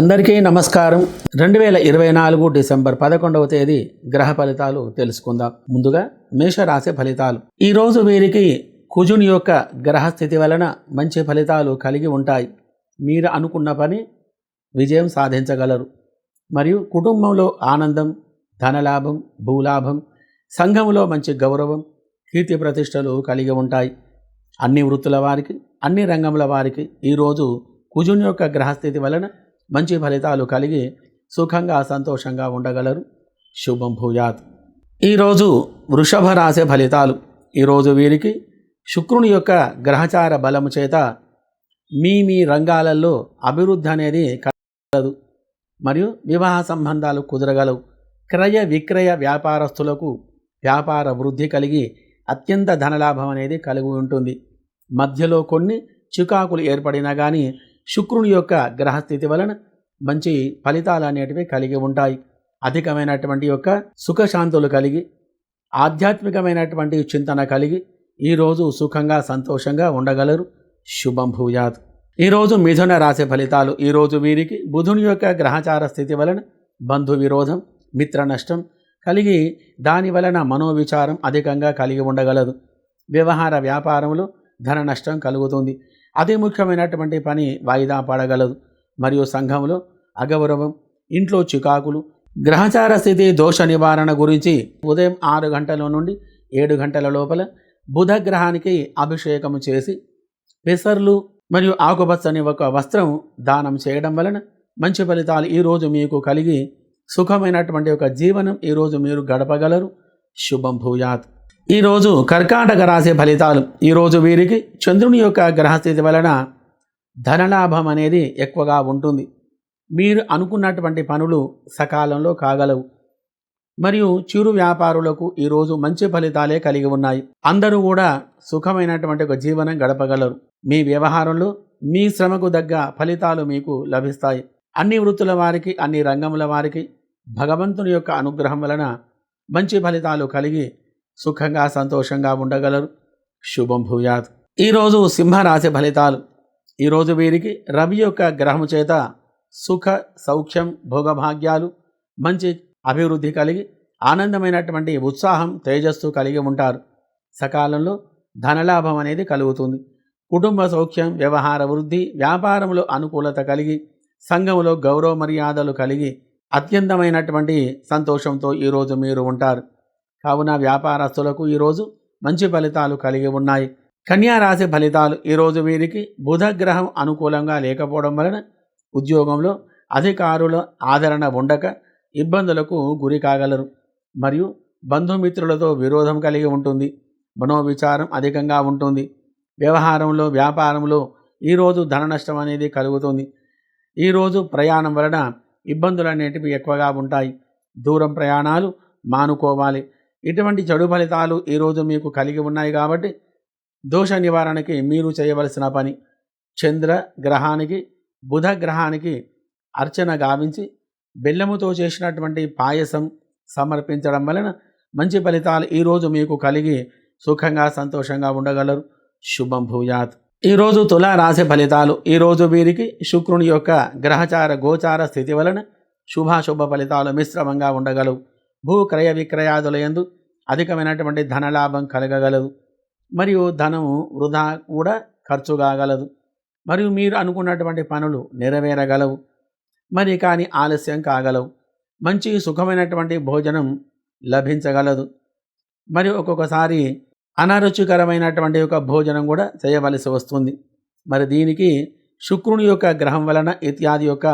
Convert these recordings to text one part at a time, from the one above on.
అందరికీ నమస్కారం. 2024 డిసెంబర్ 11వ తేదీ గ్రహ ఫలితాలు తెలుసుకుందాం. ముందుగా మేషరాశి ఫలితాలు. ఈరోజు వీరికి కుజుని యొక్క గ్రహస్థితి వలన మంచి ఫలితాలు కలిగి ఉంటాయి. మీరు అనుకున్న పని విజయం సాధించగలరు. మరియు కుటుంబంలో ఆనందం, ధనలాభం, భూలాభం, సంఘంలో మంచి గౌరవం, కీర్తి ప్రతిష్టలు కలిగి ఉంటాయి. అన్ని వృత్తుల వారికి, అన్ని రంగముల వారికి ఈరోజు కుజుని యొక్క గ్రహస్థితి వలన మంచి ఫలితాలు కలిగి సుఖంగా సంతోషంగా ఉండగలరు. శుభం భూయాత్. ఈరోజు వృషభ రాశి ఫలితాలు. ఈరోజు వీరికి శుక్రుని యొక్క గ్రహచార బలము చేత మీ రంగాలలో అభివృద్ధి అనేది కలగదు మరియు వివాహ సంబంధాలు కుదరగలవు. క్రయ విక్రయ వ్యాపారస్తులకు వ్యాపార వృద్ధి కలిగి అత్యంత ధనలాభం అనేది కలిగి ఉంటుంది. మధ్యలో కొన్ని చికాకులు ఏర్పడినా కానీ శుక్రుని యొక్క గ్రహస్థితి వలన మంచి ఫలితాలు అనేటివి కలిగి ఉంటాయి. అధికమైనటువంటి యొక్క సుఖశాంతులు కలిగి ఆధ్యాత్మికమైనటువంటి చింతన కలిగి ఈరోజు సుఖంగా సంతోషంగా ఉండగలరు. శుభం భూయాత్. ఈరోజు మిథున రాశి ఫలితాలు. ఈరోజు వీరికి బుధుని యొక్క గ్రహచార స్థితి వలన బంధు విరోధం, మిత్ర నష్టం కలిగి దాని వలన మనోవిచారం అధికంగా కలిగి ఉండగలదు. వ్యవహార వ్యాపారంలో ధన నష్టం కలుగుతుంది. అతి ముఖ్యమైనటువంటి పని వాయిదా పడగలదు. మరియు సంఘంలో అగౌరవం, ఇంట్లో చికాకులు. గ్రహచార స్థితి దోష నివారణ గురించి ఉదయం 6 గంటల నుండి 7 గంటల లోపల బుధ గ్రహానికి అభిషేకం చేసి పెసర్లు మరియు ఆకుపచ్చని ఒక వస్త్రం దానం చేయడం వలన మంచి ఫలితాలు ఈరోజు మీకు కలిగి సుఖమైనటువంటి ఒక జీవనం ఈరోజు మీరు గడపగలరు. శుభం భూయాత్. ఈరోజు కర్కాటక రాశి ఫలితాలు. ఈరోజు వీరికి చంద్రుని యొక్క గ్రహస్థితి వలన ధనలాభం అనేది ఎక్కువగా ఉంటుంది. మీరు అనుకున్నటువంటి పనులు సకాలంలో కాగలవు. మరియు చిరు వ్యాపారులకు ఈరోజు మంచి ఫలితాలే కలిగి ఉన్నాయి. అందరూ కూడా సుఖమైనటువంటి ఒక జీవనం గడపగలరు. మీ వ్యవహారంలో మీ శ్రమకు తగ్గ ఫలితాలు మీకు లభిస్తాయి. అన్ని వృత్తుల వారికి, అన్ని రంగముల వారికి భగవంతుని యొక్క అనుగ్రహం వలన మంచి ఫలితాలు కలిగి సుఖంగా సంతోషంగా ఉండగలరు. శుభం భూయాత్. ఈరోజు సింహరాశి ఫలితాలు. ఈరోజు వీరికి రవి యొక్క గ్రహము చేత సుఖ సౌఖ్యం, భోగభాగ్యాలు, మంచి అభివృద్ధి కలిగి ఆనందమైనటువంటి ఉత్సాహం, తేజస్సు కలిగి ఉంటారు. సకాలంలో ధనలాభం అనేది కలుగుతుంది. కుటుంబ సౌఖ్యం, వ్యవహార వృద్ధి, వ్యాపారంలో అనుకూలత కలిగి సంఘంలో గౌరవ మర్యాదలు కలిగి అత్యంతమైనటువంటి సంతోషంతో ఈరోజు మీరు ఉంటారు. కావున వ్యాపారస్తులకు ఈరోజు మంచి ఫలితాలు కలిగి ఉన్నాయి. కన్యా రాశి ఫలితాలు. ఈరోజు వీరికి బుధ గ్రహం అనుకూలంగా లేకపోవడం వలన ఉద్యోగంలో అధికారుల ఆదరణ ఉండక ఇబ్బందులకు గురి కాగలరు. మరియు బంధుమిత్రులతో విరోధం కలిగి ఉంటుంది. మనోవిచారం అధికంగా ఉంటుంది. వ్యవహారంలో, వ్యాపారంలో ఈరోజు ధన నష్టం అనేది కలుగుతుంది. ఈరోజు ప్రయాణం వలన ఇబ్బందులు అనేటివి ఎక్కువగా ఉంటాయి. దూరం ప్రయాణాలు మానుకోవాలి. ఇటువంటి చెడు ఫలితాలు ఈరోజు మీకు కలిగి ఉన్నాయి కాబట్టి దోష నివారణకి మీరు చేయవలసిన పని చంద్ర గ్రహానికి, బుధ గ్రహానికి అర్చన గావించి బెల్లముతో చేసినటువంటి పాయసం సమర్పించడం వలన మంచి ఫలితాలు ఈరోజు మీకు కలిగి సుఖంగా సంతోషంగా ఉండగలరు. శుభం భూయాత్. ఈరోజు తులా రాశి ఫలితాలు. ఈరోజు వీరికి శుక్రుని యొక్క గ్రహచార గోచార స్థితి వలన శుభాశుభ ఫలితాలు మిశ్రమంగా ఉండగలవు. భూ క్రయ విక్రయాదుల యందు అధికమైనటువంటి ధనలాభం కలగగలదు. మరియు ధనము వృధా కూడా ఖర్చు కాగలదు. మరియు మీరు అనుకున్నటువంటి పనులు నెరవేరగలవు. మరి కానీ ఆలస్యం కాగలవు. మంచి సుఖమైనటువంటి భోజనం లభించగలదు. మరియు ఒక్కొక్కసారి అనారుచికరమైనటువంటి ఒక భోజనం కూడా చేయవలసి వస్తుంది. మరి దీనికి శుక్రుని యొక్క గ్రహం వలన ఇత్యాది యొక్క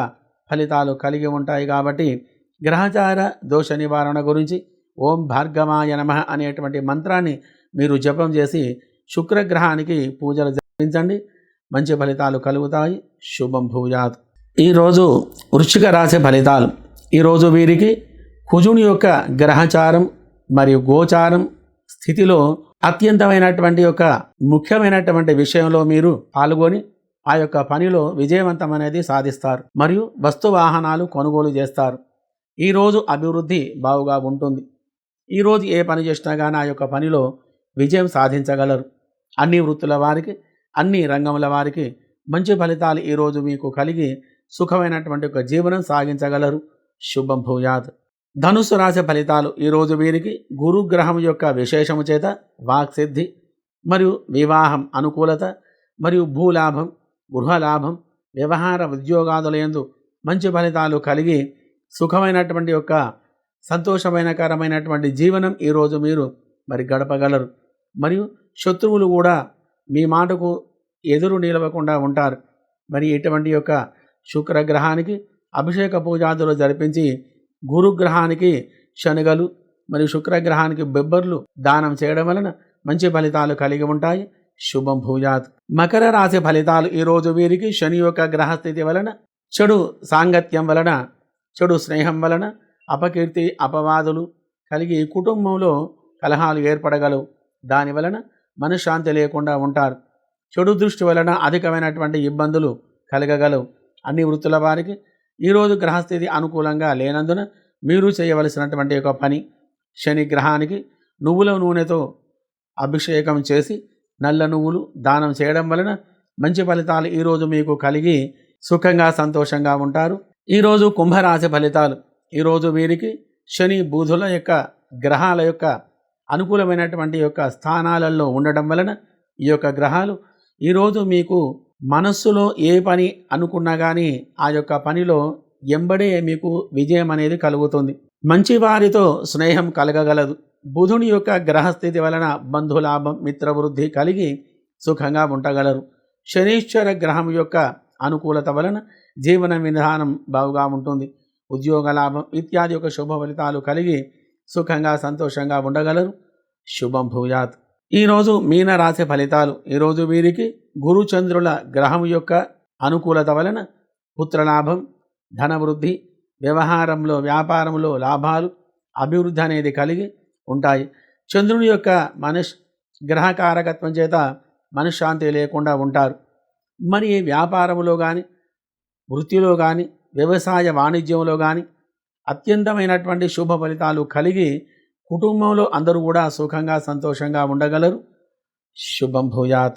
ఫలితాలు కలిగి ఉంటాయి. కాబట్టి గ్రహచార దోష నివారణ గురించి ఓం భార్గవాయ నమః అనేటువంటి మంత్రాన్ని మీరు జపం చేసి శుక్రగ్రహానికి పూజలు జరిపించండి. మంచి ఫలితాలు కలుగుతాయి. శుభం భూయాత్. ఈరోజు వృశ్చిక రాశి ఫలితాలు. ఈరోజు వీరికి కుజుని యొక్క గ్రహచారం మరియు గోచారం స్థితిలో అత్యంతమైనటువంటి ఒక ముఖ్యమైనటువంటి విషయంలో మీరు పాల్గొని ఆ యొక్క పనిలో విజయవంతం అనేది సాధిస్తారు. మరియు వస్తు వాహనాలు కొనుగోలు చేస్తారు. ఈరోజు అభివృద్ధి బాగుగా ఉంటుంది. ఈరోజు ఏ పని చేసినా కానీ ఆ యొక్క పనిలో విజయం సాధించగలరు. అన్ని వృత్తుల వారికి, అన్ని రంగముల వారికి మంచి ఫలితాలు ఈరోజు మీకు కలిగి సుఖమైనటువంటి ఒక జీవనం సాగించగలరు. శుభం భూయాత్. ధనుస్సు రాశి ఫలితాలు. ఈరోజు వీరికి గురుగ్రహం యొక్క విశేషము చేత వాక్సిద్ధి మరియు వివాహం అనుకూలత మరియు భూలాభం, గృహలాభం, వ్యవహార ఉద్యోగాదులందు మంచి ఫలితాలు కలిగి సుఖమైనటువంటి యొక్క సంతోషమైనకరమైనటువంటి జీవనం ఈరోజు మీరు గడపగలరు. మరియు శత్రువులు కూడా మీ మాటకు ఎదురు నిలవకుండా ఉంటారు. ఇటువంటి యొక్క శుక్రగ్రహానికి అభిషేక పూజాదులు జరిపించి గురుగ్రహానికి శనగలు మరియు శుక్రగ్రహానికి బెబ్బర్లు దానం చేయడం వలన మంచి ఫలితాలు కలిగి ఉంటాయి. శుభం భూయాత్. మకర రాశి ఫలితాలు. ఈరోజు వీరికి శని యొక్క గ్రహస్థితి వలన చెడు సాంగత్యం వలన, చెడు స్నేహం వలన అపకీర్తి అపవాదులు కలిగి కుటుంబంలో కలహాలు ఏర్పడగలవు. దాని వలన మనశ్శాంతి లేకుండా ఉంటారు. చెడు దృష్టి వలన అధికమైనటువంటి ఇబ్బందులు కలగగలవు. అన్ని వృత్తుల వారికి ఈరోజు గ్రహస్థితి అనుకూలంగా లేనందున మీరు చేయవలసినటువంటి ఒక పని, శని గ్రహానికి నువ్వుల నూనెతో అభిషేకం చేసి నల్ల నువ్వులు దానం చేయడం వలన మంచి ఫలితాలు ఈరోజు మీకు కలిగి సుఖంగా సంతోషంగా ఉంటారు. ఈరోజు కుంభరాశి ఫలితాలు. ఈరోజు వీరికి శని బుధుల యొక్క గ్రహాల యొక్క అనుకూలమైనటువంటి యొక్క స్థానాలలో ఉండడం వలన ఈ యొక్క గ్రహాలు ఈరోజు మీకు మనస్సులో ఏ పని అనుకున్నా కానీ ఆ యొక్క పనిలో ఎంబడే మీకు విజయం అనేది కలుగుతుంది. మంచి వారితో స్నేహం కలగగలదు. బుధుని యొక్క గ్రహస్థితి వలన బంధులాభం, మిత్రవృద్ధి కలిగి సుఖంగా ఉండగలరు. శనీశ్వర గ్రహం యొక్క అనుకూలత వలన జీవన విధానం బాగుగా ఉంటుంది. ఉద్యోగ లాభం ఇత్యాది యొక్క శుభ ఫలితాలు కలిగి సుఖంగా సంతోషంగా ఉండగలరు. శుభం భూయాత్. ఈరోజు మీన రాశి ఫలితాలు. ఈరోజు వీరికి గురుచంద్రుల గ్రహం యొక్క అనుకూలత వలన పుత్రలాభం, ధనవృద్ధి, వ్యవహారంలో వ్యాపారంలో లాభాలు, అభివృద్ధి అనేది కలిగి ఉంటాయి. చంద్రుని యొక్క గ్రహకారకత్వం చేత మనశ్శాంతి లేకుండా ఉంటారు. వ్యాపారంలో కానీ, వృత్తిలో కానీ, వ్యవసాయ వాణిజ్యంలో కానీ అత్యంతమైనటువంటి శుభ ఫలితాలు కలిగి కుటుంబంలో అందరూ కూడా సుఖంగా సంతోషంగా ఉండగలరు. శుభం భూయాత్.